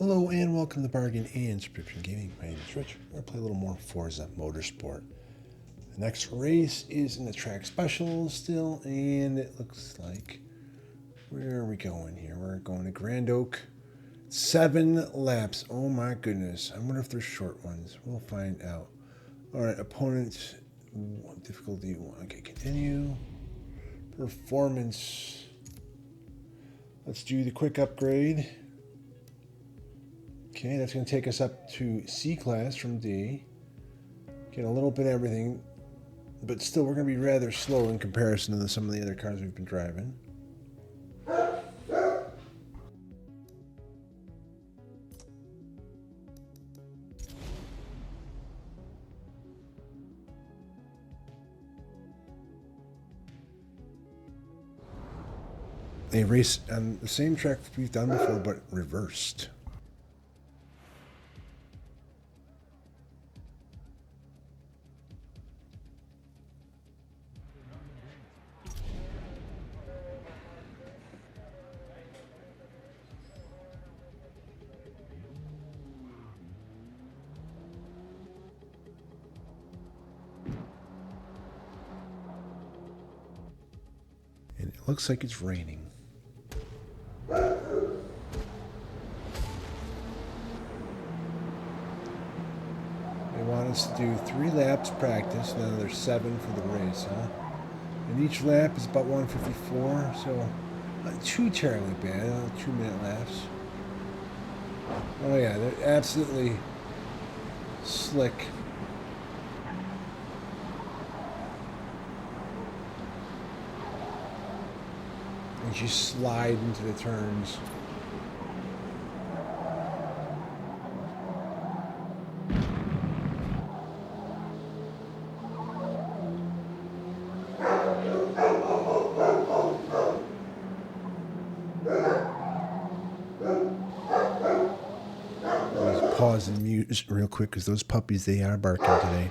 Hello and welcome to Bargain and Subscription Gaming. My name is Rich. We're going to play a little more Forza Motorsport. The next race is in the track specials still, and it looks like, where are we going here? We're going to Grand Oak. 7 laps. Oh my goodness. I wonder if they're short ones. We'll find out. Alright, opponent difficulty 1. Okay, continue. Performance. Let's do the quick upgrade. Okay, that's going to take us up to C class from D. Get a little bit of everything, but still we're going to be rather slow in comparison to some of the other cars we've been driving. They race on the same track we've done before, but reversed. And it looks like it's raining. They want us to do 3 laps practice, now there's 7 for the race, huh? And each lap is about 154, so not too terribly bad, 2-minute laps. Oh yeah, they're absolutely slick. As you slide into the turns. Let's pause and mute real quick because those puppies, they are barking today.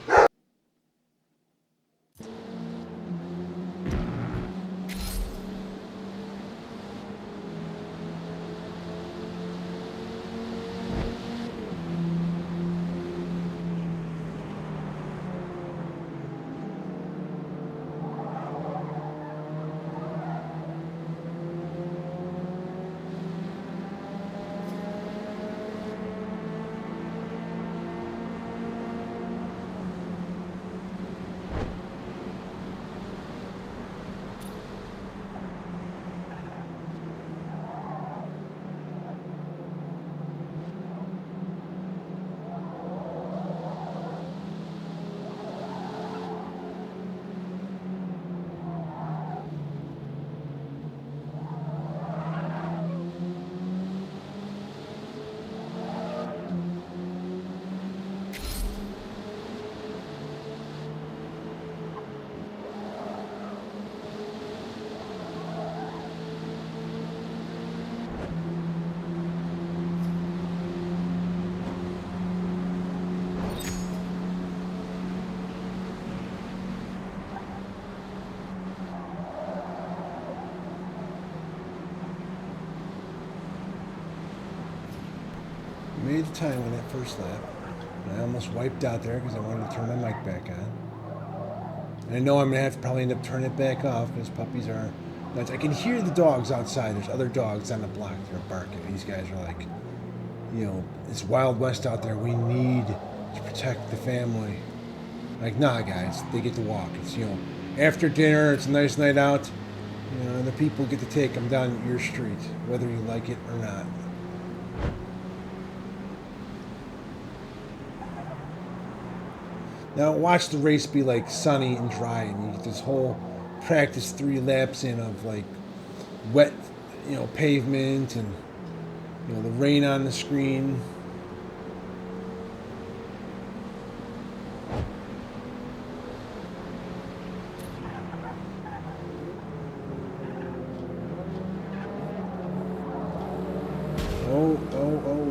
Made the time on that first lap. I almost wiped out there because I wanted to turn my mic back on. And I know I'm going to have to probably end up turning it back off because puppies are nuts. I can hear the dogs outside. There's other dogs on the block that are barking. These guys are like, you know, it's Wild West out there. We need to protect the family. Like, nah, guys, they get to walk. It's, you know, after dinner, it's a nice night out. You know, the people get to take them down your street, whether you like it or not. Now watch the race be like sunny and dry, and you get this whole practice 3 laps in of like wet, you know, pavement and, you know, the rain on the screen. Oh, oh, oh.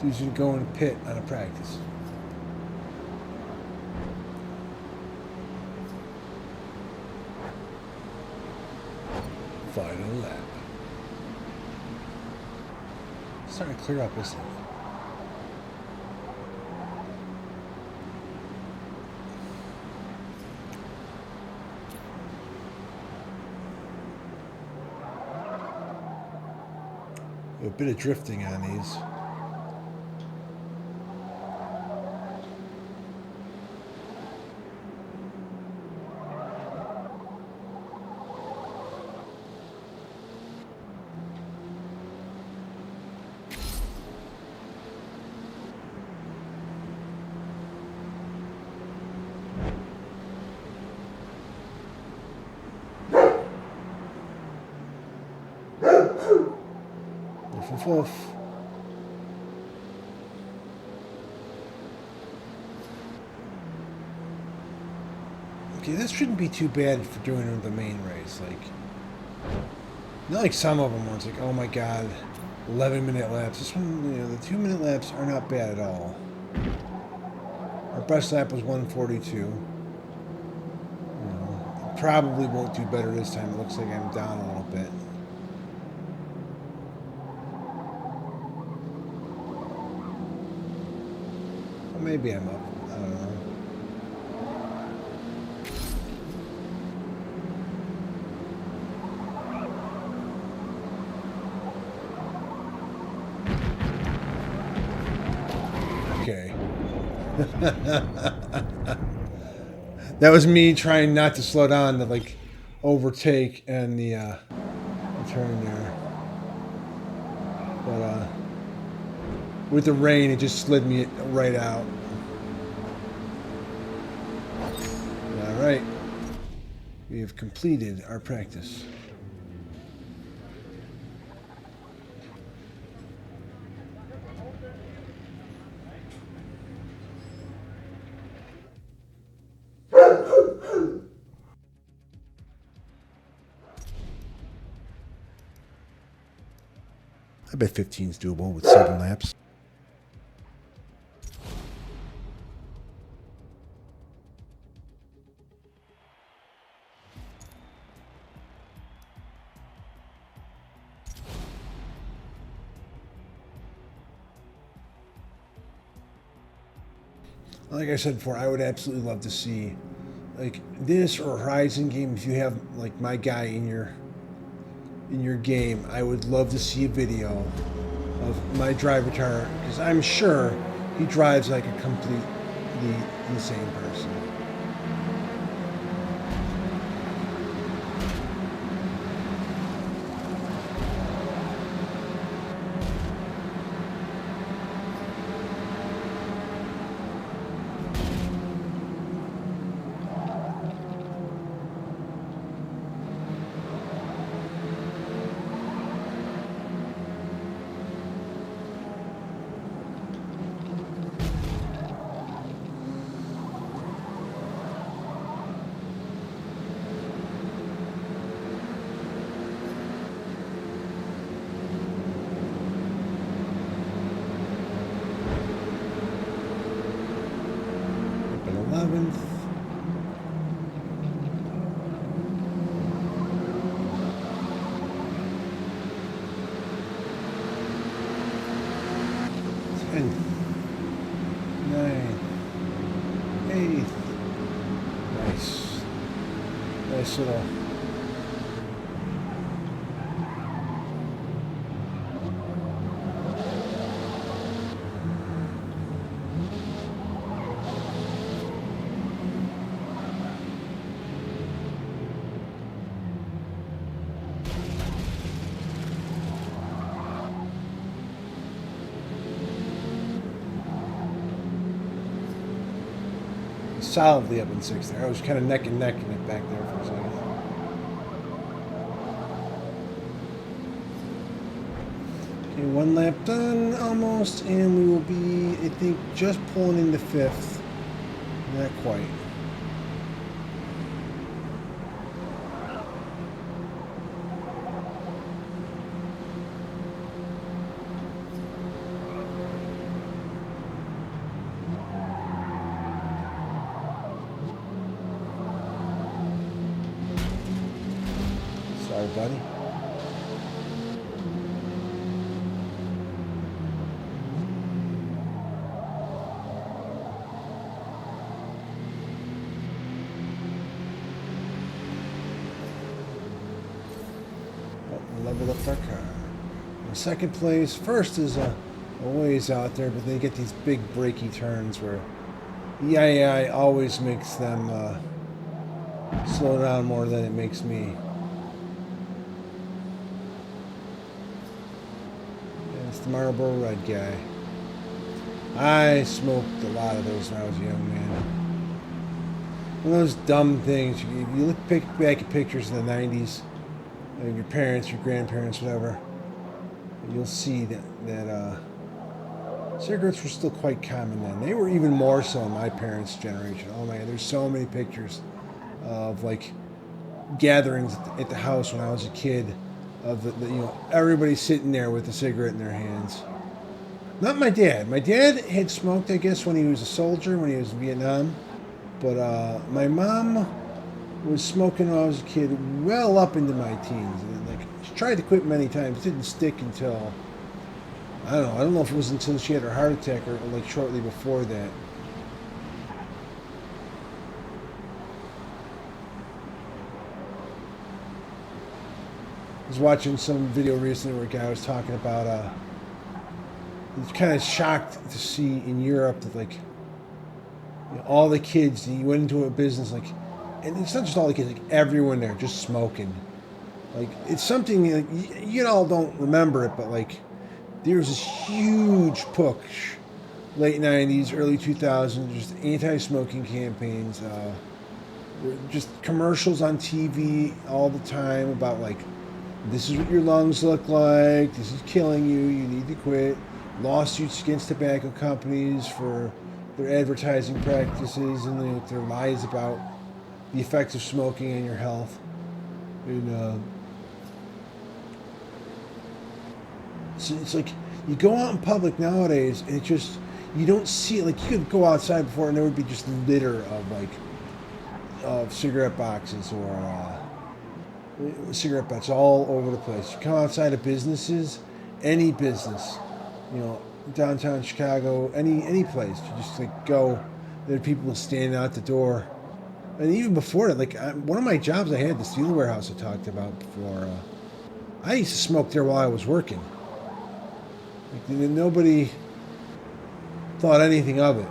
Dude's gonna go in a pit on a practice. Final lap. It's starting to clear up, isn't it? A bit of drifting on these. Woof. Okay, this shouldn't be too bad for doing the main race. Like, not like some of them where it's like, oh my god, 11-minute laps. This one, the 2-minute laps are not bad at all. Our best lap was 142. Probably won't do better this time. It looks like I'm down a little bit. Maybe I'm up. I don't know. Okay. That was me trying not to slow down to like overtake and the turn there. But with the rain, it just slid me right out. All right, we have completed our practice. I bet 15 is doable with 7 laps. Like I said before, I would absolutely love to see like this or Horizon game. If you have like my guy in your game, I would love to see a video of my driver car, because I'm sure he drives like a completely insane person. Nice little. Solidly up in 6th there. I was kind of neck and neck in it back there for a second. Okay, 1 lap done almost, and we will be, I think, just pulling into 5th. Not quite. Sorry, buddy. Level up our car. In second place, first is a ways out there, but they get these big breaky turns where the AI always makes them slow down more than it makes me. And it's the Marlboro Red guy. I smoked a lot of those when I was a young man. One of those dumb things. You look back at pictures in the 90s, your parents, your grandparents, whatever, you'll see that cigarettes were still quite common then. They were even more so in my parents' generation. Oh man, there's so many pictures of like gatherings at the house when I was a kid, of the everybody sitting there with a cigarette in their hands. Not my dad. My dad had smoked, I guess, when he was a soldier, when he was in Vietnam. But my mom was smoking when I was a kid, well up into my teens. And like, she tried to quit many times. It didn't stick until, I don't know. I don't know if it was until she had her heart attack or like shortly before that. I was watching some video recently where a guy was talking about, he's kind of shocked to see in Europe that like, all the kids, he went into a business like, and it's not just all the kids, like everyone there just smoking. Like, it's something, like, you all don't remember it, but like, there was this huge push, late 90s, early 2000s, just anti-smoking campaigns, just commercials on TV all the time about like, this is what your lungs look like, this is killing you, you need to quit. Lawsuits against tobacco companies for their advertising practices and their lies about the effects of smoking on your health. And so it's like you go out in public nowadays and it just, you don't see it. Like, you could go outside before and there would be just litter of like cigarette boxes or cigarette butts all over the place. You come outside of businesses, any business, downtown Chicago, any place, you just like go, there are people standing out the door. And even before that, like one of my jobs I had, the steel warehouse I talked about before, I used to smoke there while I was working. Like, nobody thought anything of it.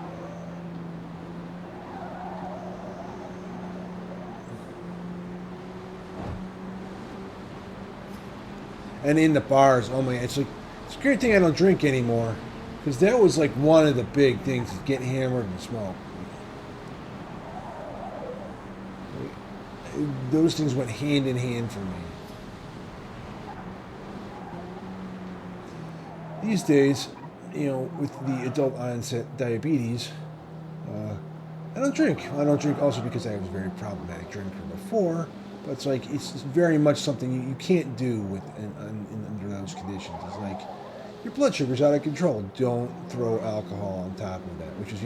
And in the bars, oh my, it's a great thing I don't drink anymore, because that was like one of the big things, is get hammered and smoke. Those things went hand in hand for me. These days, with the adult onset diabetes, I don't drink. I don't drink also because I was a very problematic drinker before, but it's like, it's very much something you can't do under those conditions. It's like, your blood sugar's out of control. Don't throw alcohol on top of that, which is,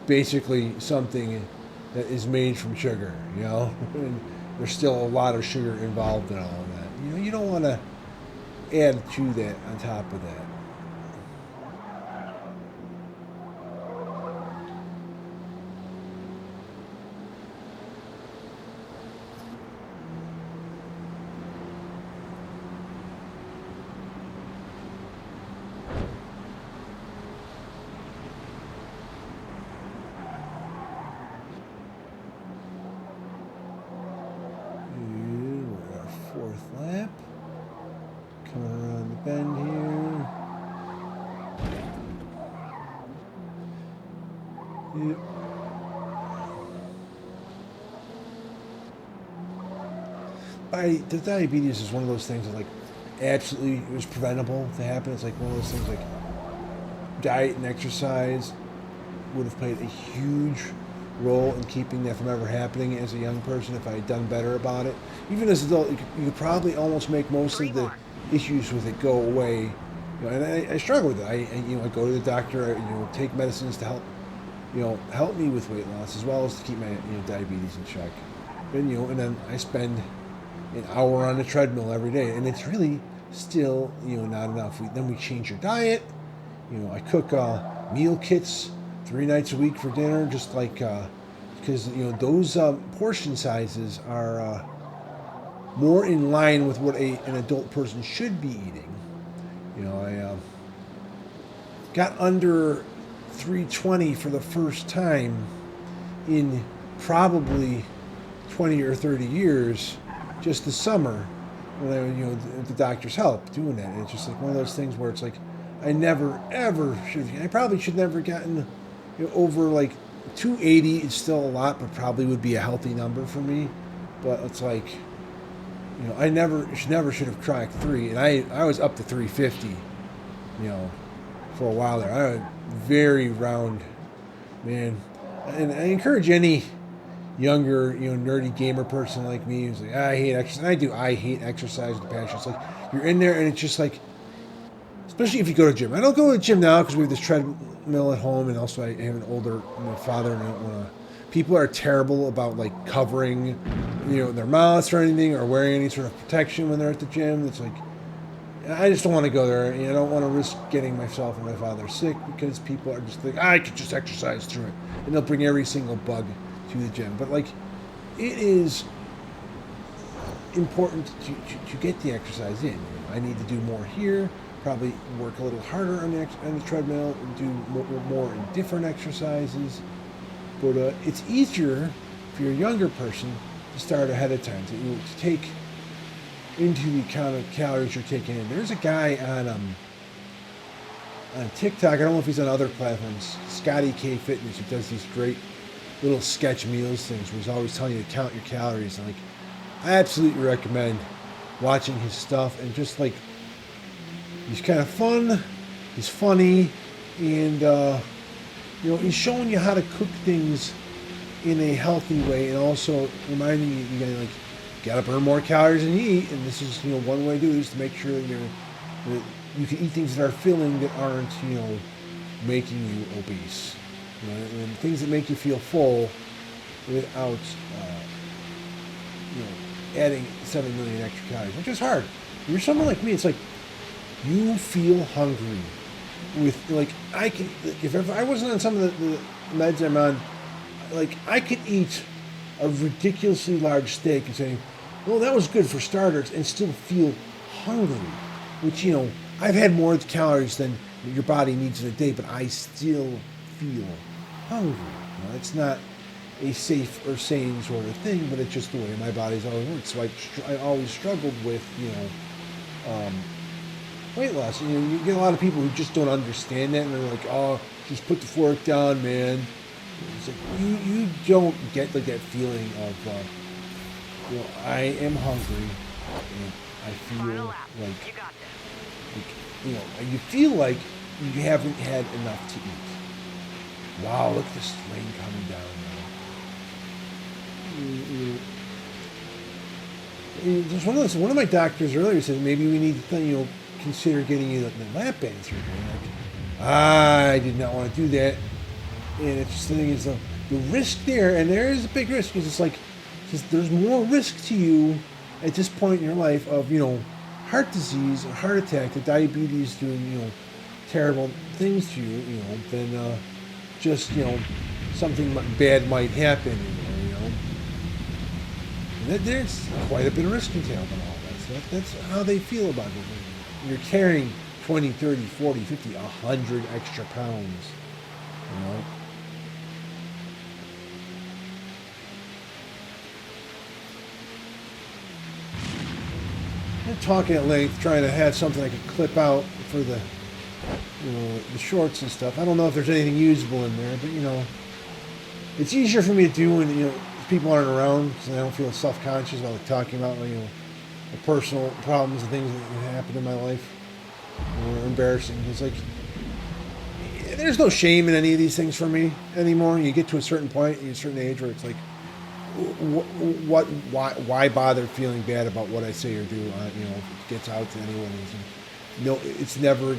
basically something that is made from sugar, and there's still a lot of sugar involved in all of that. You don't want to add to that on top of that. Fourth lap. Coming around the bend here. Yep. The diabetes is one of those things that, like, absolutely, it was preventable to happen. It's like one of those things, like, diet and exercise would have played a huge role in keeping that from ever happening as a young person if I had done better about it. Even as an adult, you could probably almost make most of the issues with it go away. And I struggle with it. I go to the doctor, take medicines to help me with weight loss as well as to keep my diabetes in check. And then I spend an hour on the treadmill every day, and it's really still, not enough. Then we change your diet. I cook meal kits 3 nights a week for dinner, just like because those portion sizes are more in line with what an adult person should be eating. I got under 320 for the first time in probably 20 or 30 years just this summer when I, with the doctor's help doing that. And it's just like one of those things where it's like I never ever should. I probably should never gotten over like 280. It's still a lot, but probably would be a healthy number for me. But it's like I never should have cracked 3, and I was up to 350. For a while there. I was very round, man. And I encourage any younger, nerdy gamer person like me who's like, I hate exercise. And I do. I hate exercise with passion. It's like you're in there, and it's just like, especially if you go to the gym. I don't go to the gym now because we have this treadmill at home, and also I have an older father, and I don't want to. People are terrible about like covering, their mouths or anything, or wearing any sort of protection when they're at the gym. It's like, I just don't want to go there. I don't want to risk getting myself and my father sick because people are just like, I could just exercise through it. And they'll bring every single bug to the gym. But, like, it is important to get the exercise in. I need to do more here, probably work a little harder on the treadmill, and do more and different exercises. But it's easier for your younger person to start ahead of time, to take into the account of calories you're taking in. There's a guy on TikTok, I don't know if he's on other platforms, Scotty K Fitness, who does these great little sketch meals things where he's always telling you to count your calories. And I absolutely recommend watching his stuff, and just like, he's kind of fun, he's funny, and he's showing you how to cook things in a healthy way, and also reminding you gotta gotta burn more calories than you eat. And this is one way to do it is to make sure that you can eat things that are filling, that aren't making you obese, and things that make you feel full without adding 7 million extra calories, which is hard. If you're someone like me, it's like you feel hungry with I can, if I wasn't on some of the meds I'm on, I could eat a ridiculously large steak and say, well, that was good for starters, and still feel hungry, which, I've had more calories than your body needs in a day, but I still feel hungry. It's not a safe or sane sort of thing, but it's just the way my body's always worked. So I always struggled with, weight loss. You get a lot of people who just don't understand that, and they're like, oh, just put the fork down, man. It's like, you don't get that feeling of, I am hungry, and I feel you feel like you haven't had enough to eat. Wow, look at this rain coming down now. There's one of my doctors earlier said maybe we need to, consider getting you the lap band surgery. I did not want to do that. And it's just the thing is the risk there, and there is a big risk, because it's there's more risk to you at this point in your life of heart disease, a heart attack, the diabetes doing terrible things to you, than just something bad might happen. There's quite a bit of risk entailed in all that. So that's how they feel about it. You're carrying 20, 30, 40, 50, 100 extra pounds. I'm talking at length, trying to have something I could clip out for the shorts and stuff. I don't know if there's anything usable in there, but it's easier for me to do when people aren't around, so I don't feel self-conscious about talking about the personal problems and things that happen in my life. Embarrassing. It's there's no shame in any of these things for me anymore. You get to a certain point, a certain age, where it's why bother feeling bad about what I say or do? If it gets out to anyone, it's never,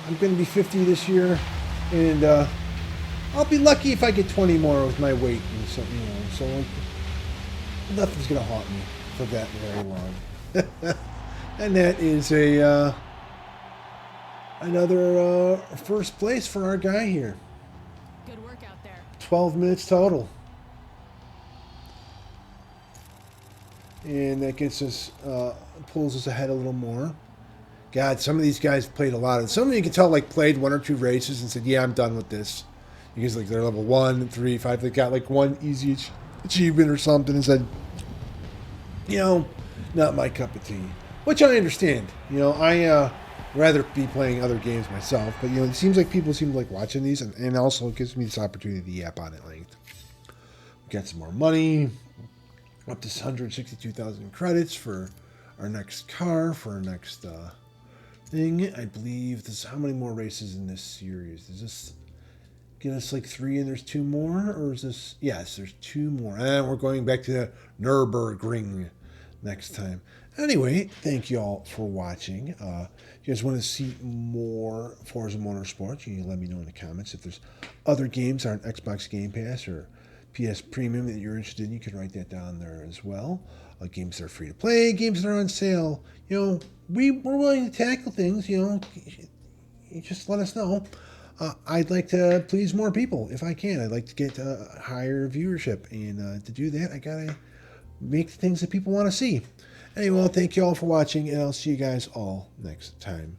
I'm going to be 50 this year, and I'll be lucky if I get 20 more with my weight and so, so nothing's gonna haunt me for that very long. And that is a another first place for our guy here. Good work out there. 12 minutes total. And that gets us, pulls us ahead a little more. God, some of these guys played a lot. And some of them you can tell, like, played 1 or 2 races and said, yeah, I'm done with this. Because, like, they're level 1, 3, 5. They got, like, one easy achievement or something and said, not my cup of tea. Which I understand. I rather be playing other games myself. But, it seems like people seem to like watching these. And also it gives me this opportunity to yap on at length. Get some more money. Up to 162,000 credits for our next car, for our next thing. I believe this. How many more races in this series? Does this get us like 3 and there's 2 more? Or is this... Yes, there's 2 more. And we're going back to the Nürburgring next time. Anyway, thank you all for watching. If you guys want to see more Forza Motorsport, you can let me know in the comments. If there's other games on Xbox Game Pass or PS Premium that you're interested in, you can write that down there as well. Games that are free to play, games that are on sale. We're willing to tackle things. You just let us know. I'd like to please more people if I can. I'd like to get higher viewership, and to do that, I gotta make the things that people want to see. Anyway, thank you all for watching, and I'll see you guys all next time.